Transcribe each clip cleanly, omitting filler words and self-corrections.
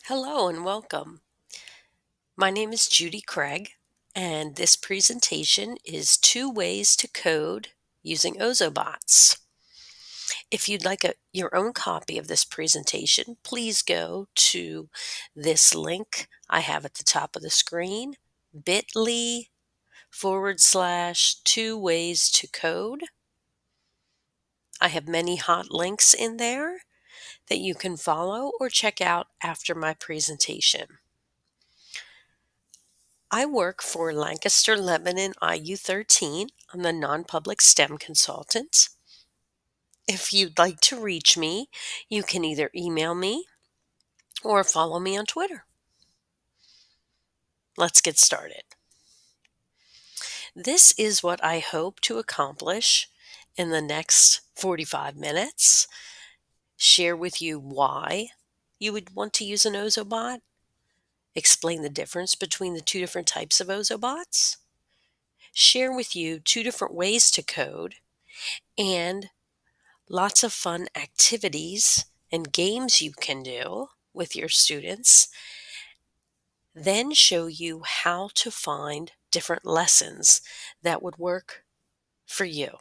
Hello and welcome. My name is Judy Craig, and this presentation is two ways to code using Ozobots. If you'd like your own copy of this presentation, please go to this link I have at the top of the screen, bit.ly/ 2ways2code. I have many hot links in there that you can follow or check out after my presentation. I work for Lancaster Lebanon IU13. I'm the non-public STEM consultant. If you'd like to reach me, you can either email me or follow me on Twitter. Let's get started. This is what I hope to accomplish in the next 45 minutes. Share with you why you would want to use an Ozobot, explain the difference between the two different types of Ozobots, share with you two different ways to code, and lots of fun activities and games you can do with your students, then show you how to find different lessons that would work for you.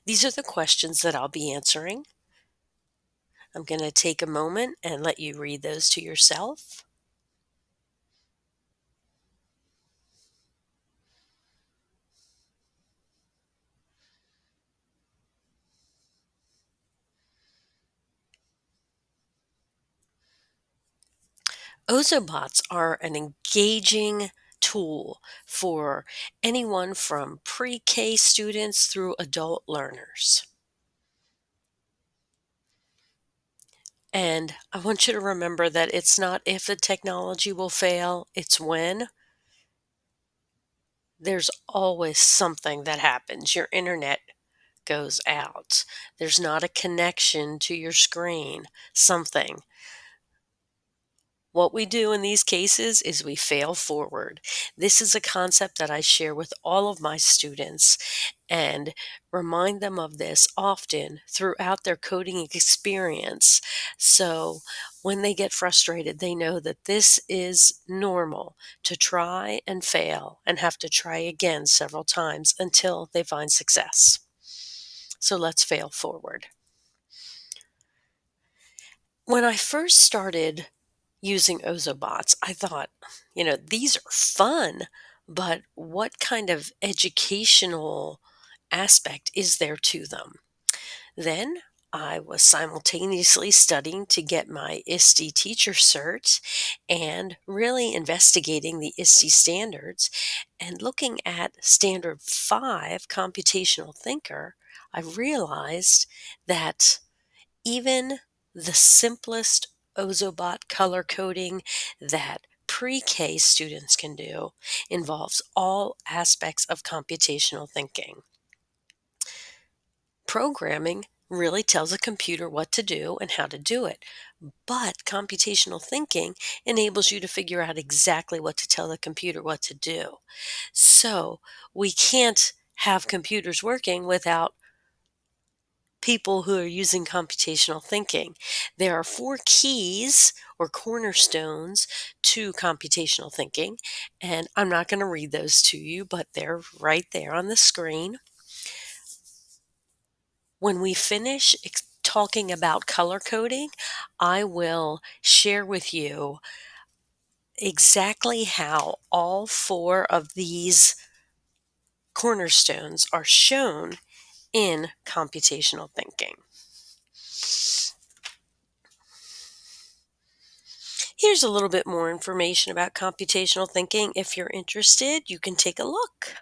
These are the questions that I'll be answering. I'm going to take a moment and let you read those to yourself. Ozobots are an engaging tool for anyone from pre-K students through adult learners. And I want you to remember that it's not if the technology will fail, it's when. There's always something that happens. Your internet goes out. There's not a connection to your screen, something. What we do in these cases is we fail forward. This is a concept that I share with all of my students and remind them of this often throughout their coding experience. So when they get frustrated, they know that this is normal to try and fail and have to try again several times until they find success. So let's fail forward. When I first started using Ozobots, I thought, these are fun, but what kind of educational aspect is there to them? Then I was simultaneously studying to get my ISTE teacher cert and really investigating the ISTE standards and looking at standard 5 computational thinker. I realized that even the simplest Ozobot color coding that pre-K students can do involves all aspects of computational thinking. Programming really tells a computer what to do and how to do it, but computational thinking enables you to figure out exactly what to tell the computer what to do. So we can't have computers working without people who are using computational thinking. There are 4 keys or cornerstones to computational thinking, and I'm not going to read those to you, but they're right there on the screen. When we finish talking about color coding, I will share with you exactly how all 4 of these cornerstones are shown in computational thinking. Here's a little bit more information about computational thinking. If you're interested, you can take a look.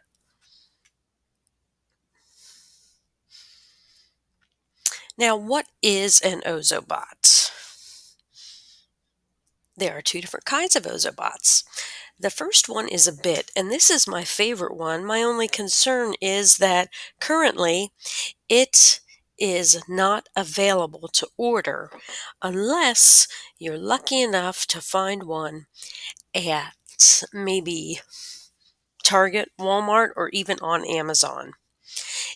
Now, what is an Ozobot? There are 2 different kinds of Ozobots. The first one is a bit, and this is my favorite one. My only concern is that currently it is not available to order unless you're lucky enough to find one at maybe Target, Walmart, or even on Amazon.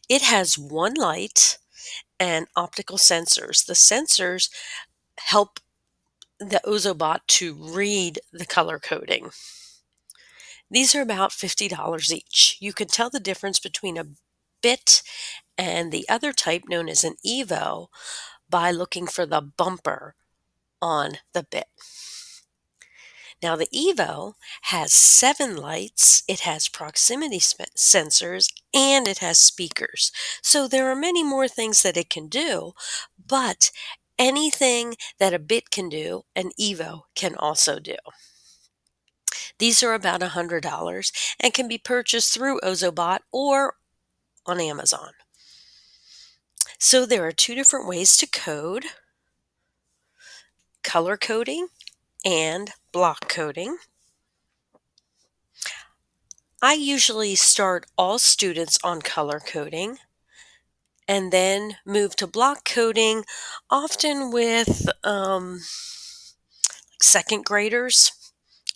It has one light and optical sensors. The sensors help the Ozobot to read the color coding. These are about $50 each. You can tell the difference between a bit and the other type known as an Evo by looking for the bumper on the bit. Now, the Evo has 7 lights, it has proximity sensors, and it has speakers. So there are many more things that it can do, but anything that a bit can do, an Evo can also do. These are about $100 and can be purchased through Ozobot or on Amazon. So there are 2 different ways to code: color coding and block coding. I usually start all students on color coding and then move to block coding, often with second graders.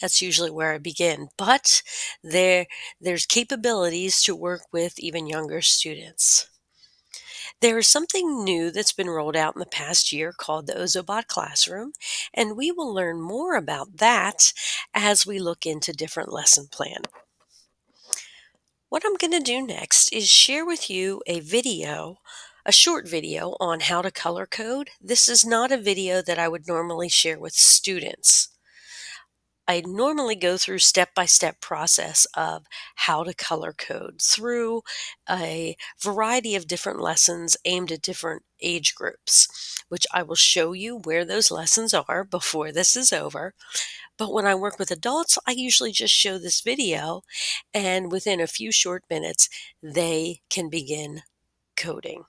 That's usually where I begin, but there's capabilities to work with even younger students. There is something new that's been rolled out in the past year called the Ozobot Classroom, and we will learn more about that as we look into different lesson plans. What I'm going to do next is share with you a short video on how to color code. This is not a video that I would normally share with students. I normally go through step-by-step process of how to color code through a variety of different lessons aimed at different age groups, which I will show you where those lessons are before this is over. But when I work with adults, I usually just show this video, and within a few short minutes, they can begin coding.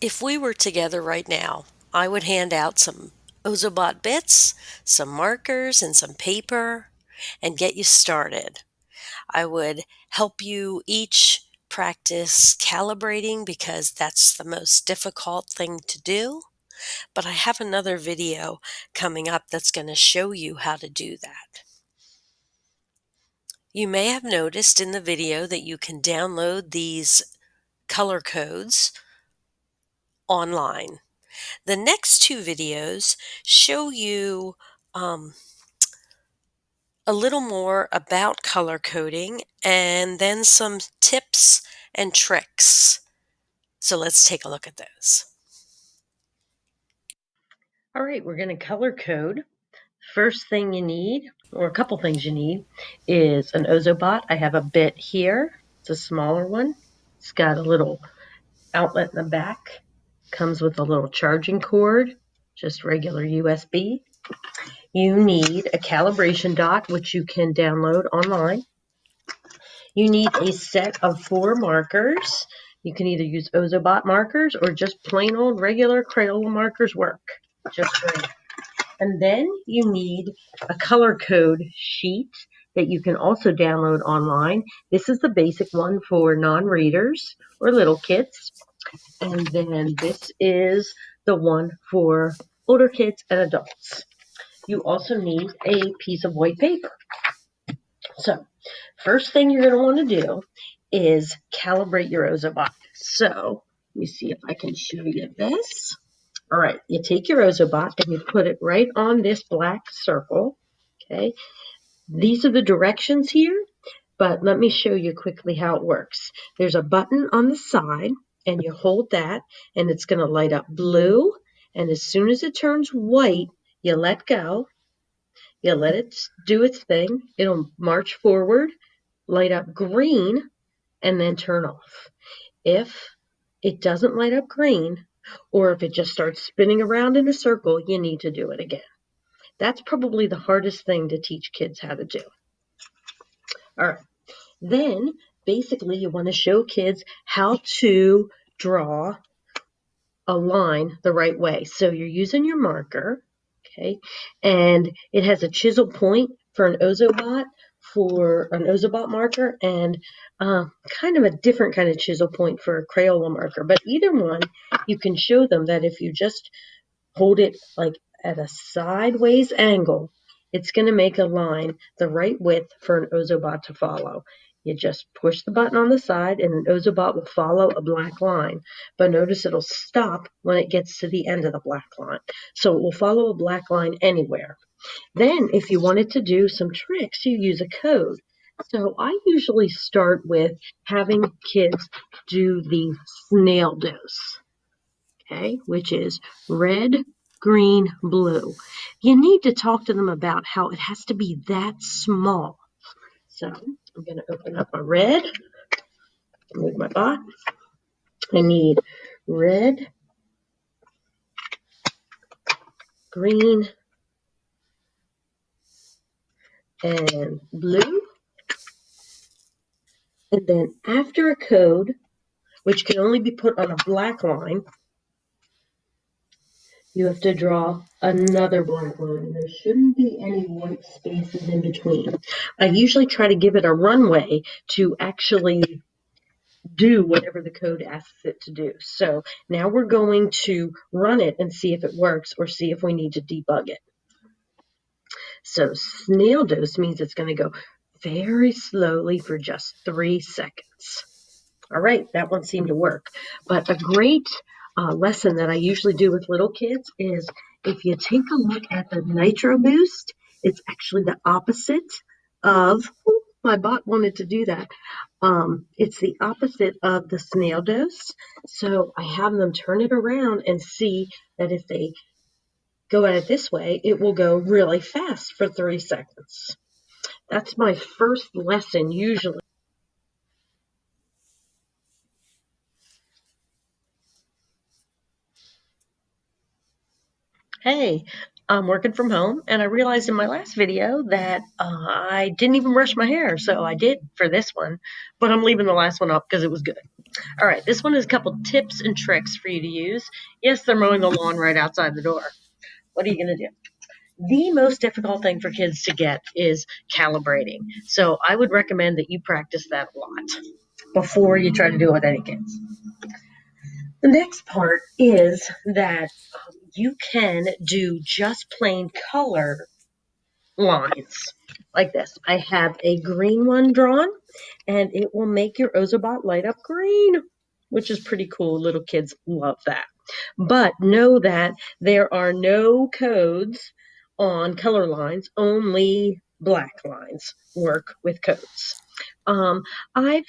If we were together right now, I would hand out some Ozobot bits, some markers, and some paper, and get you started. I would help you each practice calibrating because that's the most difficult thing to do. But I have another video coming up that's going to show you how to do that. You may have noticed in the video that you can download these color codes online. The next 2 videos show you a little more about color coding and then some tips and tricks. So let's take a look at those. All right, we're going to color code. First thing you need, or a couple things you need, is an Ozobot. I have a bit here. It's a smaller one. It's got a little outlet in the back. Comes with a little charging cord, just regular USB. You need a calibration dot, which you can download online. You need a set of 4 markers. You can either use Ozobot markers or just plain old regular Crayola markers work just great. And then you need a color code sheet that you can also download online. This is the basic one for non-readers or little kids. And then this is the one for older kids and adults. You also need a piece of white paper. So, first thing you're going to want to do is calibrate your Ozobot. So, let me see if I can show you this. All right, you take your Ozobot and you put it right on this black circle. Okay, these are the directions here, but let me show you quickly how it works. There's a button on the side, and you hold that, and it's going to light up blue. And as soon as it turns white, you let go. You let it do its thing. It'll march forward, light up green, and then turn off. If it doesn't light up green, or if it just starts spinning around in a circle, you need to do it again. That's probably the hardest thing to teach kids how to do. All right. Then, basically, you want to show kids how to draw a line the right way. So you're using your marker, okay, and it has a chisel point for an Ozobot marker, and kind of a different kind of chisel point for a Crayola marker. But either one, you can show them that if you just hold it like at a sideways angle, it's going to make a line the right width for an Ozobot to follow. You just push the button on the side and an Ozobot will follow a black line. But notice it'll stop when it gets to the end of the black line. So it will follow a black line anywhere. Then if you wanted to do some tricks, you use a code. So I usually start with having kids do the snail dose, okay, which is red, green, blue. You need to talk to them about how it has to be that small. So I'm going to open up my red, move my bot. I need red, green, and blue. And then after a code, which can only be put on a black line, you have to draw another black line. There shouldn't be any white spaces in between. I usually try to give it a runway to actually do whatever the code asks it to do. So now we're going to run it and see if it works or see if we need to debug it. So snail dose means it's going to go very slowly for just 3 seconds. All right, that one seemed to work. But a great lesson that I usually do with little kids is if you take a look at the nitro boost, it's actually the opposite of, my bot wanted to do that. It's the opposite of the snail dose. So I have them turn it around and see that if they go at it this way, it will go really fast for 3 seconds. That's my first lesson usually. Hey, I'm working from home, and I realized in my last video that I didn't even brush my hair, so I did for this one, but I'm leaving the last one up because it was good. All right, this one is a couple tips and tricks for you to use. Yes, they're mowing the lawn right outside the door. What are you going to do? The most difficult thing for kids to get is calibrating. So I would recommend that you practice that a lot before you try to do it with any kids. The next part is that you can do just plain color lines like this. I have a green one drawn, and it will make your Ozobot light up green, which is pretty cool. Little kids love that. But know that there are no codes on color lines, only black lines work with codes. I've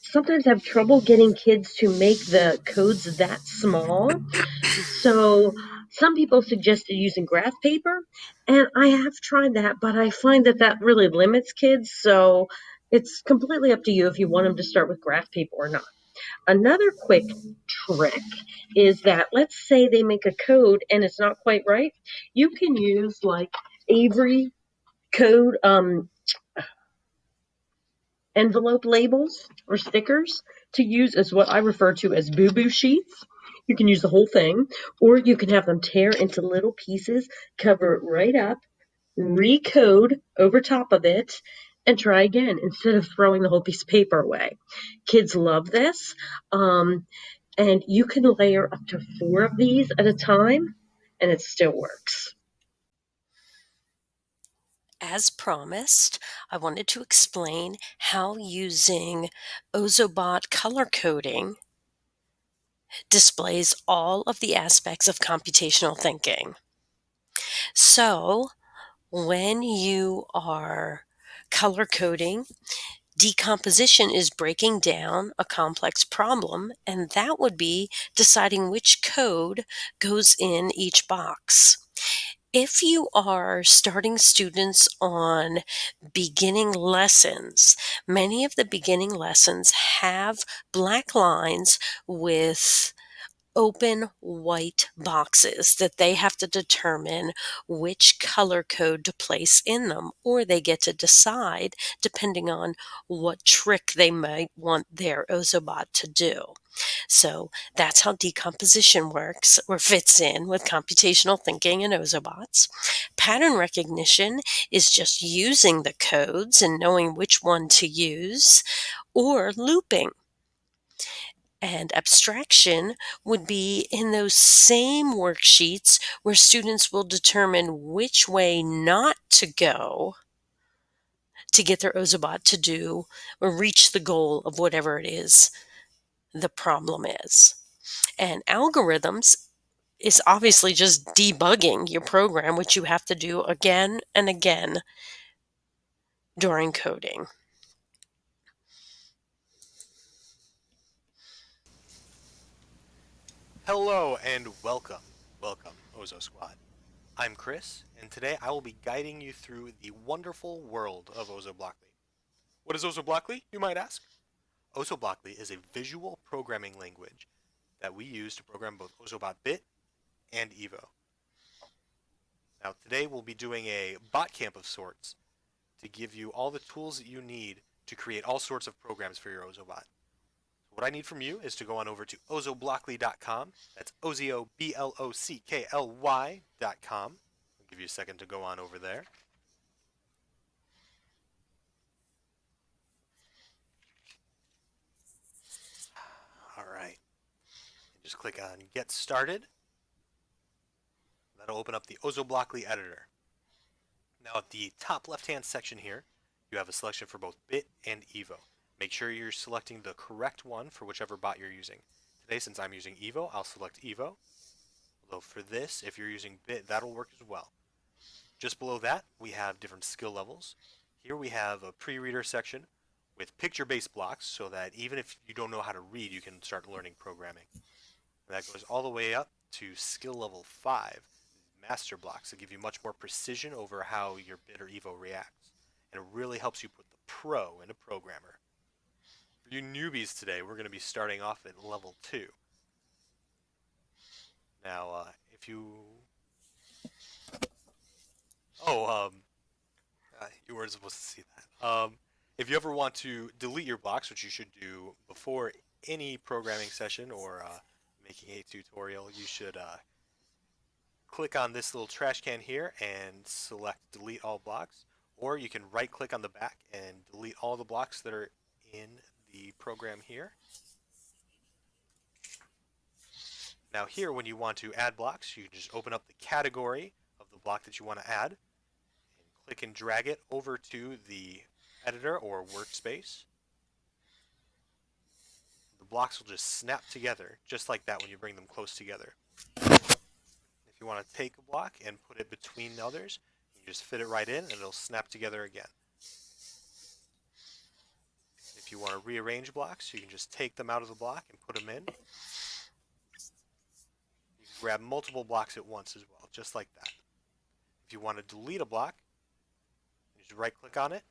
sometimes have trouble getting kids to make the codes that small. So some people suggested using graph paper, and I have tried that, but I find that that really limits kids. So it's completely up to you if you want them to start with graph paper or not. Another quick trick is that, let's say they make a code and it's not quite right. You can use like Avery code envelope labels or stickers to use as what I refer to as boo-boo sheets. You can use the whole thing, or you can have them tear into little pieces, cover it right up, recode over top of it, and try again instead of throwing the whole piece of paper away. Kids love this. And you can layer up to 4 of these at a time, and it still works. As promised, I wanted to explain how using Ozobot color coding displays all of the aspects of computational thinking. So, when you are color coding, decomposition is breaking down a complex problem, and that would be deciding which code goes in each box. If you are starting students on beginning lessons, many of the beginning lessons have black lines with open white boxes that they have to determine which color code to place in them, or they get to decide depending on what trick they might want their Ozobot to do. So that's how decomposition works or fits in with computational thinking and Ozobots. Pattern recognition is just using the codes and knowing which one to use, or looping. And abstraction would be in those same worksheets where students will determine which way not to go to get their Ozobot to do or reach the goal of whatever it is the problem is. And algorithms is obviously just debugging your program, which you have to do again and again during coding. Hello and welcome. Welcome, Ozo Squad. I'm Chris, and today I will be guiding you through the wonderful world of Ozoblockly. What is Ozoblockly, you might ask? Ozoblockly is a visual programming language that we use to program both Ozobot Bit and Evo. Now, today we'll be doing a bot camp of sorts to give you all the tools that you need to create all sorts of programs for your Ozobot. What I need from you is to go on over to ozoblockly.com. That's OZOBLOCKLY.com. I'll give you a second to go on over there. All right. And just click on Get Started. That'll open up the Ozoblockly editor. Now at the top left-hand section here, you have a selection for both Bit and Evo. Make sure you're selecting the correct one for whichever bot you're using. Today, since I'm using Evo, I'll select Evo. Although for this, if you're using Bit, that'll work as well. Just below that, we have different skill levels. Here we have a pre-reader section with picture-based blocks so that even if you don't know how to read, you can start learning programming. And that goes all the way up to skill level 5, master blocks that give you much more precision over how your Bit or Evo reacts. And it really helps you put the pro in a programmer. For you newbies today, we're going to be starting off at level 2. Now, if you... Oh, you weren't supposed to see that. If you ever want to delete your blocks, which you should do before any programming session or making a tutorial, you should click on this little trash can here and select delete all blocks. Or you can right click on the back and delete all the blocks that are in the program here. Now here, when you want to add blocks, you can just open up the category of the block that you want to add and click and drag it over to the editor or workspace. The blocks will just snap together just like that when you bring them close together. If you want to take a block and put it between others, you just fit it right in and it'll snap together again. If you want to rearrange blocks, you can just take them out of the block and put them in. You can grab multiple blocks at once as well, just like that. If you want to delete a block, you just right click on it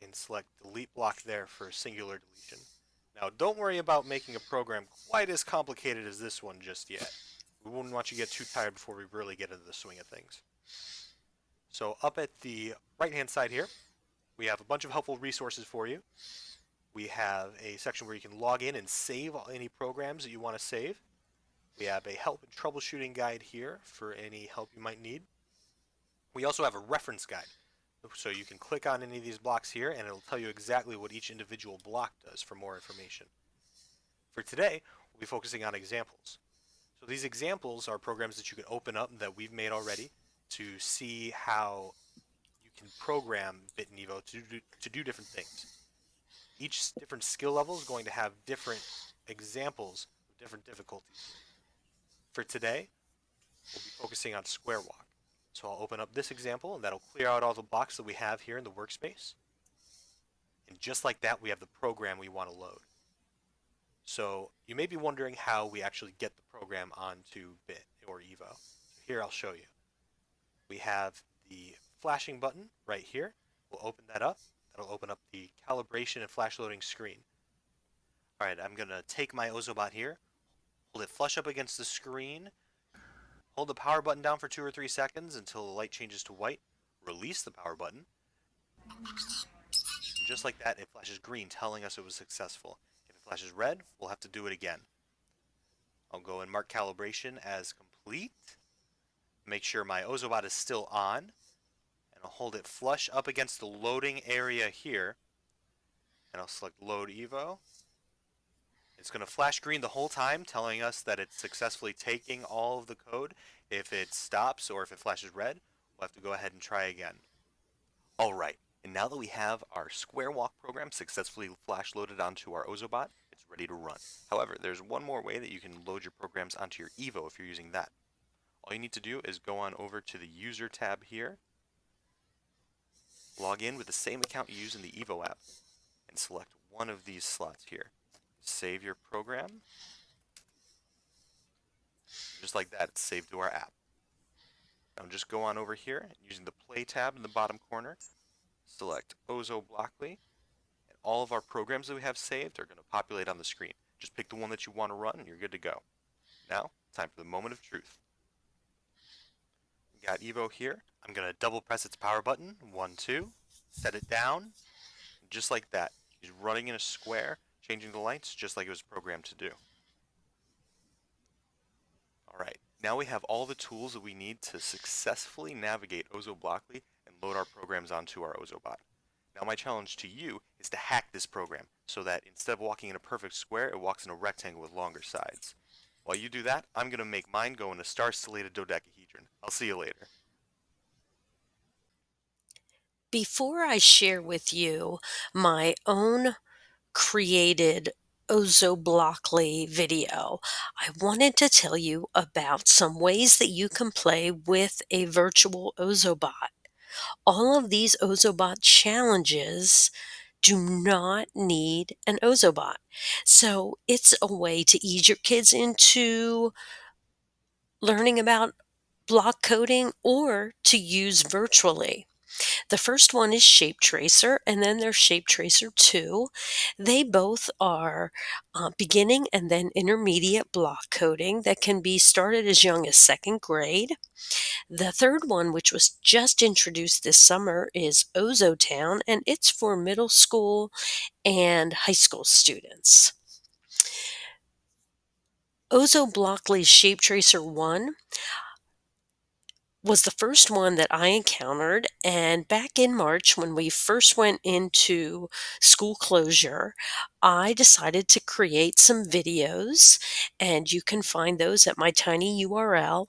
and select delete block there for singular deletion. Now, don't worry about making a program quite as complicated as this one just yet. We wouldn't want you to get too tired before we really get into the swing of things. So up at the right-hand side here, we have a bunch of helpful resources for you. We have a section where you can log in and save any programs that you want to save. We have a help and troubleshooting guide here for any help you might need. We also have a reference guide. So you can click on any of these blocks here and it'll tell you exactly what each individual block does for more information. For today, we'll be focusing on examples. So these examples are programs that you can open up that we've made already to see how you can program Bit and Evo to do different things. Each different skill level is going to have different examples of different difficulties here. For today, we'll be focusing on square walk. So I'll open up this example and that'll clear out all the blocks that we have here in the workspace. And just like that, we have the program we want to load. So you may be wondering how we actually get the program onto Bit or Evo. So here I'll show you. We have the flashing button right here. We'll open that up. That'll open up the calibration and flash loading screen. All right, I'm gonna take my Ozobot here, hold it flush up against the screen, hold the power button down for 2 or 3 seconds until the light changes to white, release the power button. Just like that, it flashes green, telling us it was successful. If it flashes red, we'll have to do it again. I'll go and mark calibration as complete. Make sure my Ozobot is still on. And I'll hold it flush up against the loading area here. And I'll select Load Evo. It's going to flash green the whole time, telling us that it's successfully taking all of the code. If it stops or if it flashes red, we'll have to go ahead and try again. Alright, and now that we have our square walk program successfully flash loaded onto our Ozobot, it's ready to run. However, there's one more way that you can load your programs onto your Evo if you're using that. All you need to do is go on over to the User tab here, log in with the same account you use in the Evo app, and select one of these slots here. Save your program. Just like that, it's saved to our app. Now just go on over here, and using the Play tab in the bottom corner, select Ozobots, and all of our programs that we have saved are going to populate on the screen. Just pick the one that you want to run, and you're good to go. Now, time for the moment of truth. We got Evo here. I'm going to double press its power button, 1, 2, set it down, just like that. He's running in a square, changing the lights just like it was programmed to do. Alright, now we have all the tools that we need to successfully navigate Ozobots and load our programs onto our Ozobot. Now my challenge to you is to hack this program so that instead of walking in a perfect square, it walks in a rectangle with longer sides. While you do that, I'm going to make mine go in a star-stellated dodecahedron. I'll see you later. Before I share with you my own created Ozobots video, I wanted to tell you about some ways that you can play with a virtual Ozobot. All of these Ozobot challenges do not need an Ozobot. So it's a way to ease your kids into learning about block coding or to use virtually. The first one is Shape Tracer, and then there's Shape Tracer 2. They both are beginning and then intermediate block coding that can be started as young as second grade. The third one, which was just introduced this summer, is Ozotown, and it's for middle school and high school students. Ozobots Shape Tracer 1 was the first one that I encountered, and back in March when we first went into school closure, I decided to create some videos, and you can find those at my tiny URL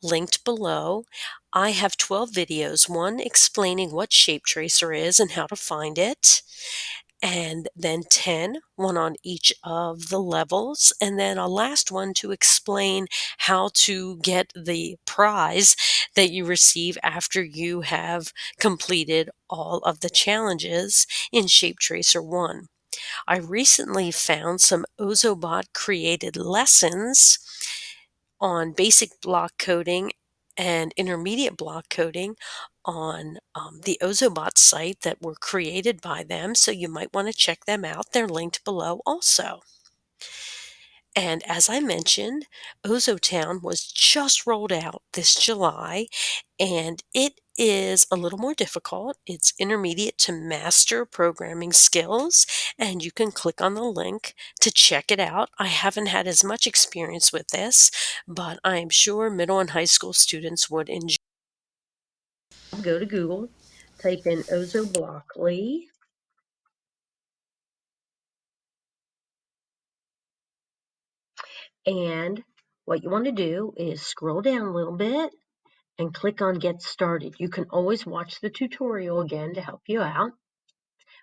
linked below. I have 12 videos, one explaining what Shape Tracer is and how to find it, and then 10, one on each of the levels, and then a last one to explain how to get the prize that you receive after you have completed all of the challenges in Shape Tracer 1. I recently found some Ozobot created lessons on basic block coding and intermediate block coding on the Ozobots site that were created by them, so you might want to check them out. They're linked below also. And as I mentioned, Ozotown was just rolled out this July, and it is a little more difficult. It's intermediate to master programming skills, and you can click on the link to check it out. I haven't had as much experience with this, but I am sure middle and high school students would enjoy. Go to Google, type in Ozobots, and what you want to do is scroll down a little bit and click on Get Started. You can always watch the tutorial again to help you out.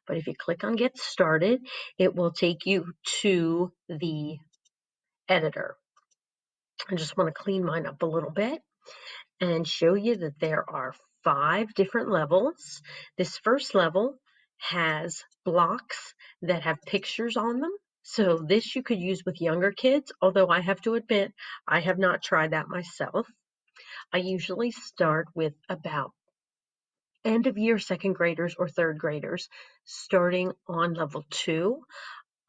But if you click on Get Started, it will take you to the editor. I just want to clean mine up a little bit and show you that there are 5 different levels. This first level has blocks that have pictures on them. So this you could use with younger kids, although I have to admit, I have not tried that myself. I usually start with about end of year second graders or third graders starting on level 2.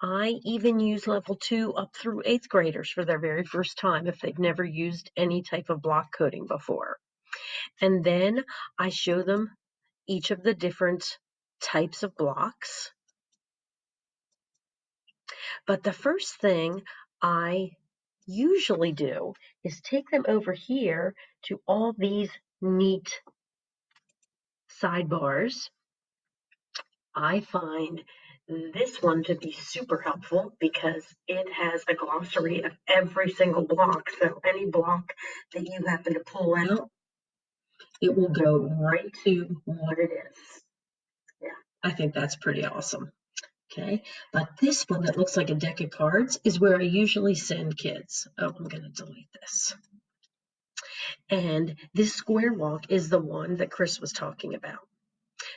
I even use level 2 up through 8th graders for their very first time if they've never used any type of block coding before. And then I show them each of the different types of blocks. But the first thing I usually do is take them over here to all these neat sidebars. I find this one to be super helpful because it has a glossary of every single block. So any block that you happen to pull out, it will go right to what it is. Yeah, I think that's pretty awesome. Okay, but this one that looks like a deck of cards is where I usually send kids. Oh, I'm going to delete this. And this square walk is the one that Chris was talking about.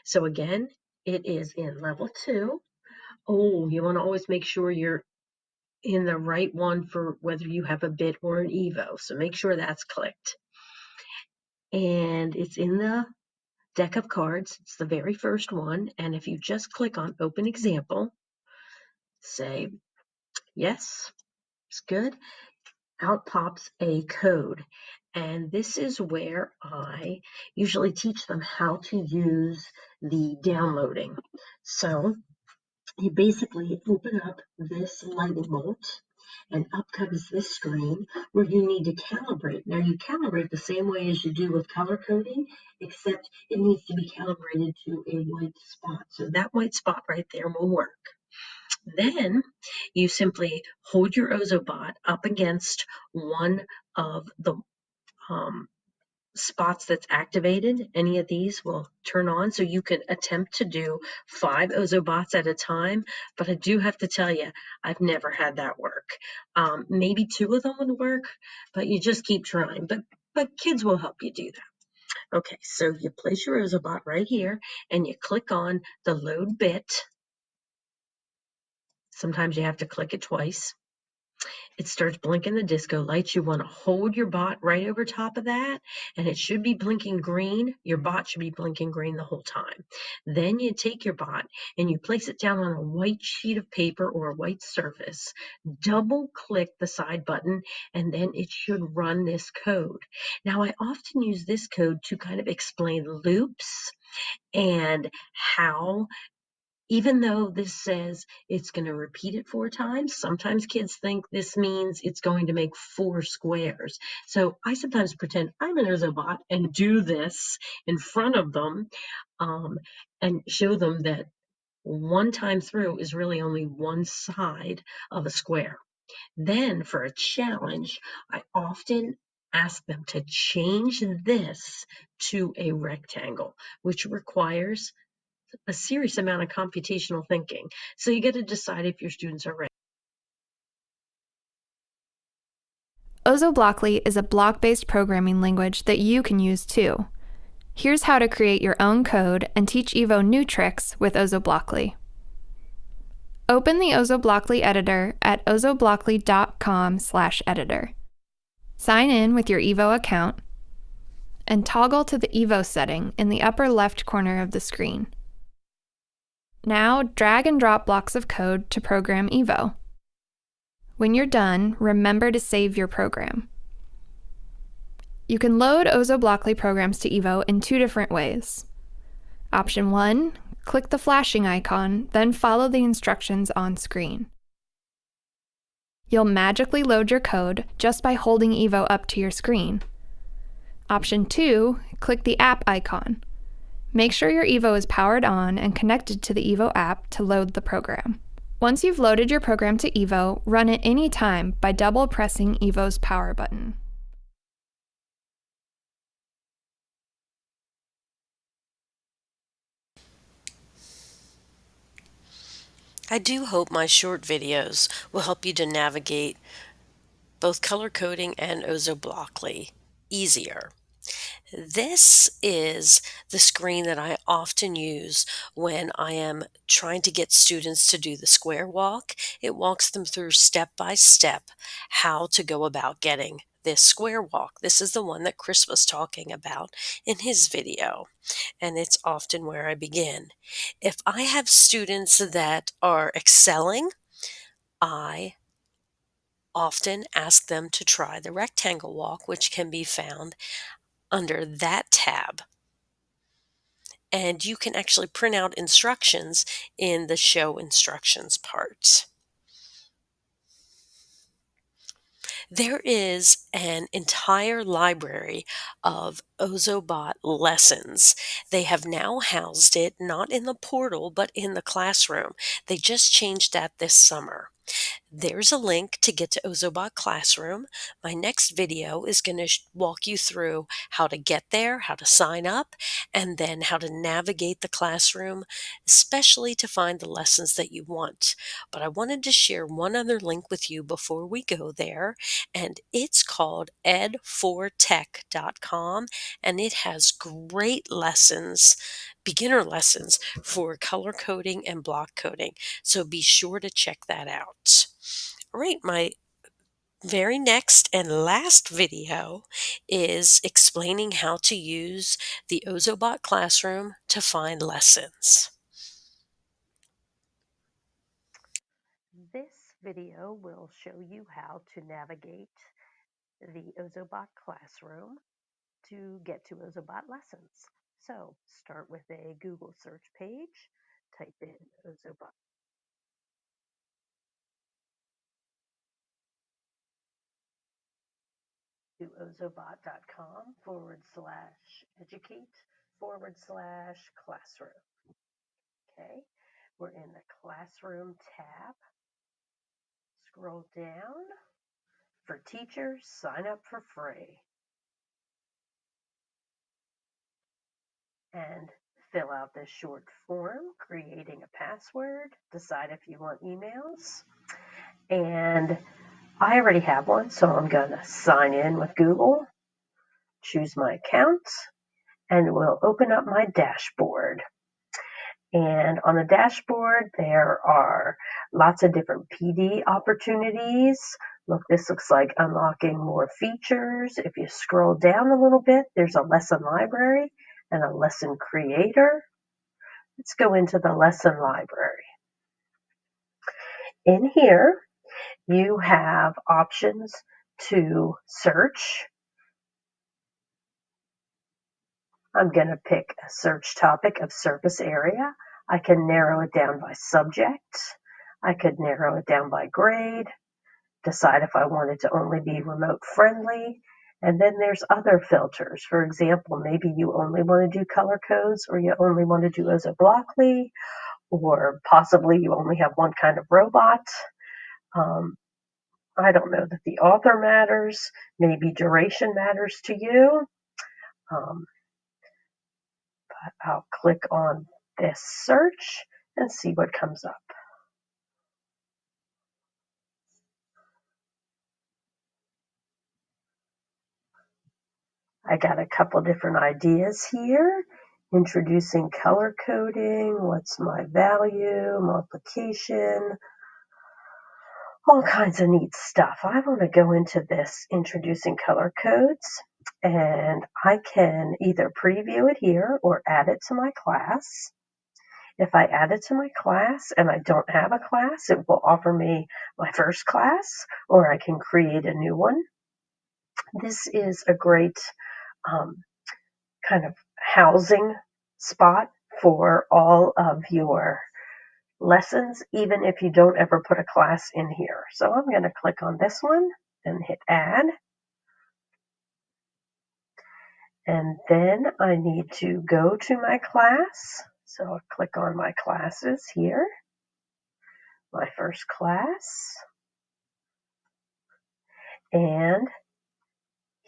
So again, it is in level 2. Oh, you want to always make sure you're in the right one for whether you have a bit or an Evo. So make sure that's clicked. And it's in the deck of cards. It's the very first one. And if you just click on Open Example, say, yes, it's good. Out pops a code. And this is where I usually teach them how to use the downloading. So you basically open up this lightning bolt and up comes this screen where you need to calibrate. Now you calibrate the same way as you do with color coding, except it needs to be calibrated to a white spot. So that white spot right there will work. Then you simply hold your Ozobot up against one of the spots that's activated. Any of these will turn on, so you can attempt to do 5 Ozobots at a time. But I do have to tell you, I've never had that work. Maybe 2 of them would work, but you just keep trying. But kids will help you do that. Okay, so you place your Ozobot right here, and you click on the load bit. Sometimes you have to click it twice. It starts blinking the disco lights. You want to hold your bot right over top of that, and it should be blinking green. Your bot should be blinking green the whole time. Then you take your bot and you place it down on a white sheet of paper or a white surface. Double click the side button, and then it should run this code. Now, I often use this code to kind of explain loops and how, even though this says it's going to repeat it 4 times, sometimes kids think this means it's going to make 4 squares. So I sometimes pretend I'm an Ozobot and do this in front of them and show them that 1 time through is really only one side of a square. Then for a challenge, I often ask them to change this to a rectangle, which requires a serious amount of computational thinking. So you got to decide if your students are ready. Ozobots is a block-based programming language that you can use too. Here's how to create your own code and teach Evo new tricks with Ozobots. Open the Ozobots editor at ozobots.com/editor. Sign in with your Evo account. and toggle to the Evo setting in the upper left corner of the screen. Now drag and drop blocks of code to program Evo. When you're done, remember to save your program. You can load Ozobots programs to Evo in 2 different ways. Option 1, click the flashing icon, then follow the instructions on screen. You'll magically load your code just by holding Evo up to your screen. Option 2, click the app icon. Make sure your Evo is powered on and connected to the Evo app to load the program. Once you've loaded your program to Evo, run it anytime by double pressing Evo's power button. I do hope my short videos will help you to navigate both color coding and Ozobots easier. This is the screen that I often use when I am trying to get students to do the square walk. It walks them through step by step how to go about getting this square walk. This is the one that Chris was talking about in his video, and it's often where I begin. If I have students that are excelling, I often ask them to try the rectangle walk, which can be found under that tab. And you can actually print out instructions in the show instructions part. There is an entire library of Ozobot lessons. They have now housed it not in the portal, but in the classroom. They just changed that this summer. There's a link to get to Ozobot Classroom. My next video is going to walk you through how to get there, how to sign up, and then how to navigate the classroom, especially to find the lessons that you want. But I wanted to share one other link with you before we go there, and it's called ed4tech.com, and it has great lessons, beginner lessons for color coding and block coding. So be sure to check that out. All right, my very next and last video is explaining how to use the Ozobot Classroom to find lessons. This video will show you how to navigate the Ozobot Classroom to get to Ozobot lessons. So start with a Google search page, type in Ozobot. To ozobot.com/educate/classroom. Okay, we're in the classroom tab. Scroll down. For teachers, sign up for free. And fill out this short form, creating a password, decide if you want emails. And I already have one, so I'm going to sign in with Google, choose my account, and we'll open up my dashboard. And on the dashboard, there are lots of different PD opportunities. Look, this looks like unlocking more features. If you scroll down a little bit, there's a lesson library and a lesson creator. Let's go into the lesson library. In here, you have options to search. I'm going to pick a search topic of surface area. I can narrow it down by subject. I could narrow it down by grade, decide if I wanted to only be remote friendly. And then there's other filters. For example, maybe you only want to do color codes, or you only want to do Ozobots, or possibly you only have one kind of robot. I don't know that the author matters. Maybe duration matters to you. But I'll click on this search and see what comes up. I got a couple different ideas here. Introducing color coding, what's my value, multiplication, all kinds of neat stuff. I want to go into this introducing color codes. and I can either preview it here or add it to my class. If I add it to my class and I don't have a class, it will offer me my first class, or I can create a new one. This is a great kind of housing spot for all of your lessons, even if you don't ever put a class in here. So I'm going to click on this one and hit add. And then I need to go to my class. So I'll click on my classes here, my first class. And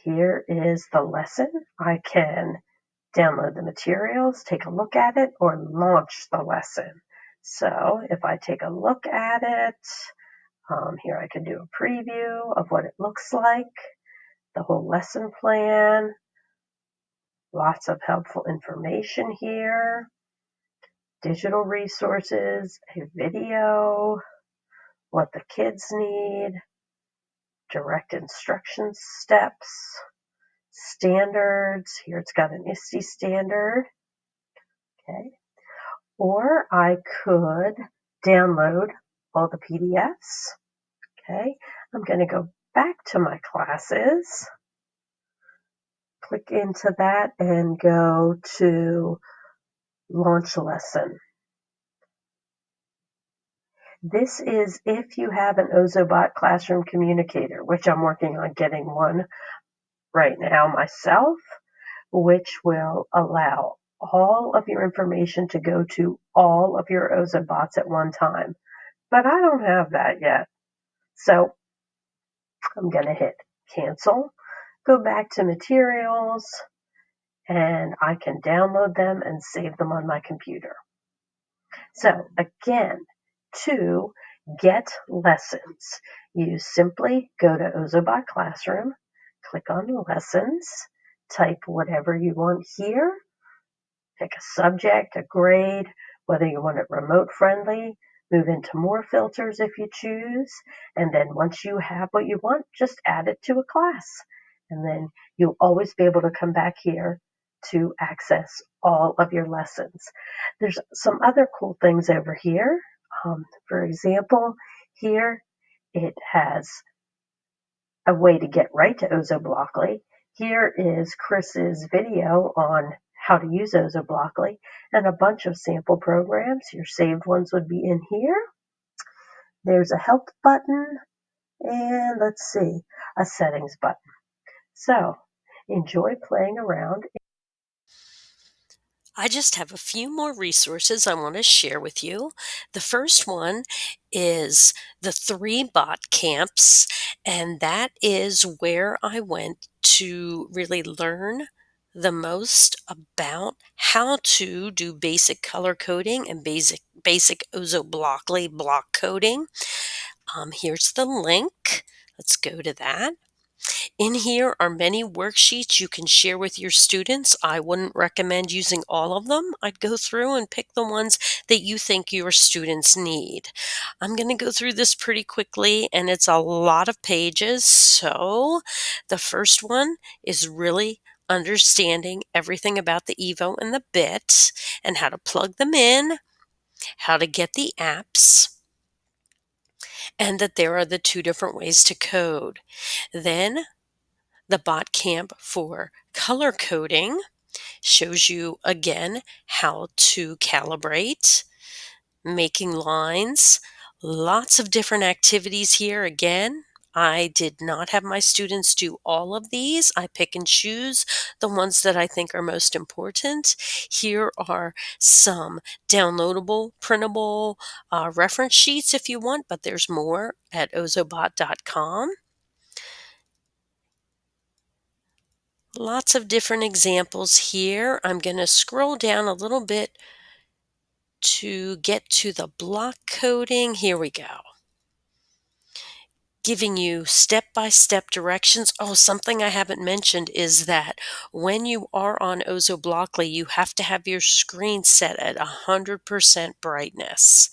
here is the lesson. I can download the materials, take a look at it, or launch the lesson. So if I take a look at it, here I can do a preview of what it looks like, the whole lesson plan, lots of helpful information here, digital resources, a video, what the kids need, direct instruction steps, standards. Here it's got an ISTE standard. Okay. Or I could download all the PDFs. Okay. I'm going to go back to my classes, click into that, and go to launch lesson. This is if you have an Ozobot classroom communicator, which I'm working on getting one right now myself, which will allow all of your information to go to all of your Ozobots at one time. But I don't have that yet. So I'm going to hit cancel, go back to materials, and I can download them and save them on my computer. So again, to get lessons, you simply go to Ozobot Classroom, click on lessons, type whatever you want here, pick a subject, a grade, whether you want it remote friendly, move into more filters if you choose, and then once you have what you want, just add it to a class. And then you'll always be able to come back here to access all of your lessons. There's some other cool things over here. For example, here it has a way to get right to Ozobockly. Here is Chris's video on how to use Ozobockly and a bunch of sample programs. Your saved ones would be in here. There's a help button and let's see, a settings button. So enjoy playing around. I just have a few more resources I want to share with you. The first one is the 3 bot camps, and that is where I went to really learn the most about how to do basic color coding and basic Ozoblockly block coding. Here's the link. Let's go to that. In here are many worksheets you can share with your students. I wouldn't recommend using all of them. I'd go through and pick the ones that you think your students need. I'm going to go through this pretty quickly, and it's a lot of pages. So the first one is really understanding everything about the Evo and the bit and how to plug them in, how to get the apps, and that there are the 2 different ways to code. Then the bot camp for color coding shows you again how to calibrate, making lines, lots of different activities here. Again, I did not have my students do all of these. I pick and choose the ones that I think are most important. Here are some downloadable, printable reference sheets if you want, but there's more at ozobot.com. Lots of different examples here. I'm going to scroll down a little bit to get to the block coding. Here we go. giving you step-by-step directions. Oh, something I haven't mentioned is that when you are on Ozobockly, you have to have your screen set at 100% brightness.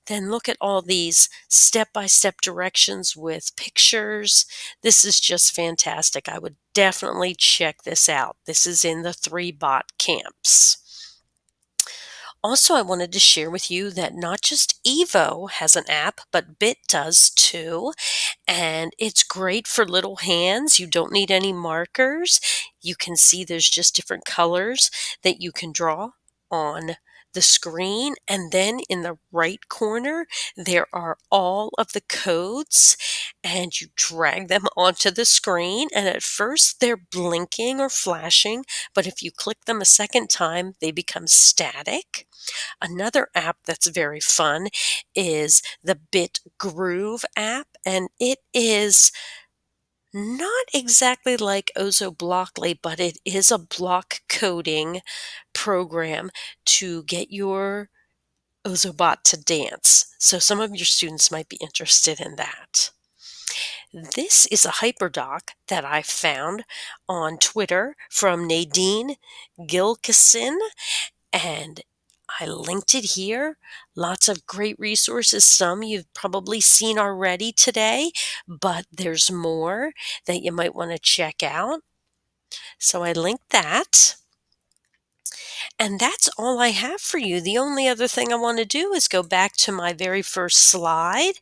Then look at all these step-by-step directions with pictures. This is just fantastic. I would definitely check this out. This is in the 3-bot camps. Also, I wanted to share with you that not just Evo has an app, but Bit does too. And it's great for little hands. You don't need any markers. You can see there's just different colors that you can draw on the screen. And then in the right corner, there are all of the codes, and you drag them onto the screen. And at first, they're blinking or flashing, but if you click them a second time, they become static. Another app that's very fun is the Bit Groove app, and it is not exactly like Ozobockly, but it is a block coding program to get your Ozobot to dance. So some of your students might be interested in that. This is a hyperdoc that I found on Twitter from Nadine Gilkison, and I linked it here. Lots of great resources. Some you've probably seen already today, but there's more that you might want to check out. So I linked that. And that's all I have for you. The only other thing I want to do is go back to my very first slide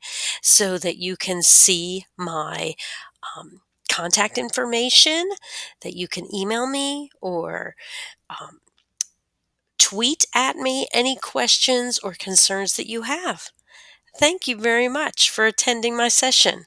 so that you can see my contact information, that you can email me or um, tweet at me any questions or concerns that you have. Thank you very much for attending my session.